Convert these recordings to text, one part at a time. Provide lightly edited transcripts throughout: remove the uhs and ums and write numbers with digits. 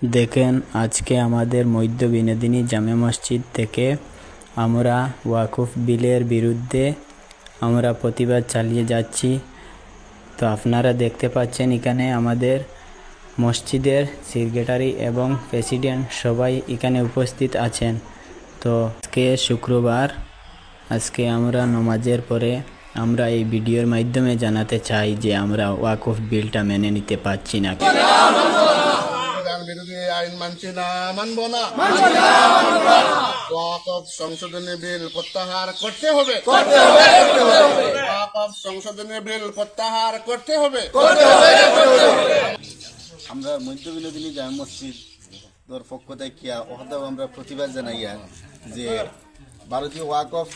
দেখেন আজকে আমাদের মধ্য বিনোদিনী জামে মসজিদ থেকে আমরা ওয়াকফ বিলের বিরুদ্ধে আমরা প্রতিবাদ চালিয়ে যাচ্ছি। তো আপনারা দেখতে পাচ্ছেন এখানে আমাদের মসজিদের সেক্রেটারি এবং প্রেসিডেন্ট সবাই এখানে উপস্থিত আছেন। তো আজকে শুক্রবার, আজকে আমরা নামাজের পরে আমরা এই ভিডিওর মাধ্যমে জানাতে চাই যে আমরা ওয়াকফ বিলটা মেনে নিতে পারছি না। বিরোধী আইন মানছি না, মানব না। ওয়াকফ সংশোধনী বিল প্রত্যাহার করতে হবে। ওয়াকফ সংশোধনী বিল প্রত্যাহার করতে হবে। আমরা মধ্য বিনোদিনী জামে মসজিদ পক্ষ থেকে আমরা প্রতিবাদ জানাইয়া যে ভারতীয় ওয়াকফ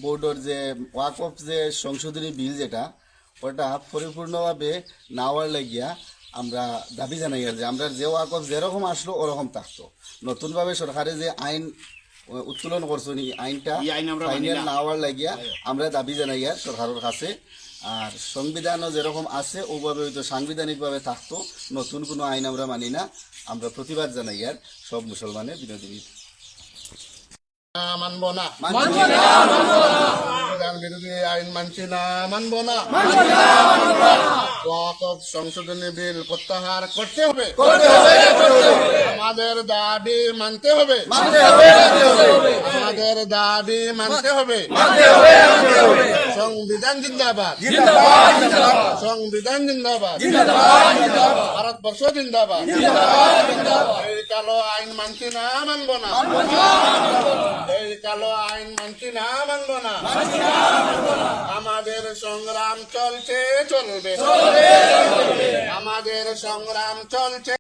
বোর্ডের যে ওয়াকফ যে সংশোধনী বিল যেটা ওটা পরিপূর্ণভাবে নেওয়ার লাগিয়া আমরা দাবি জানাই যে আমরা যে ওয়াকফ যেরকম আসলো ওরকম থাকতো। নতুনভাবে সরকারে যে আইন উত্তোলন করছো আইনটা ফাইনাল নেওয়ার লাগিয়া আমরা দাবি জানাই সরকারের কাছে। আর সংবিধানও যেরকম আছে ওভাবে হয়তো সাংবিধানিকভাবে থাকতো, নতুন কোনো আইন আমরা মানি না। আমরা প্রতিবাদ জানাই আর সব মুসলমানের বিনোদিনী মানব না, বিরোধী আইন মানছি না, মানব না। ওয়াকফ সংশোধনী বিল প্রত্যাহার করতে হবে। আমাদের দাবি মানতে হবে। আমাদের দাবি মানতে হবে। সংবিধান জিন্দাবাদ, সংবিধান জিন্দাবাদ, ভারতবর্ষ জিন্দাবাদ। এই কালো আইন মানছি না, মানব না। এই কালো আইন মানছি না, মানব না। আমাদের সংগ্রাম চলছে, চলবে। আমাদের সংগ্রাম চলছে।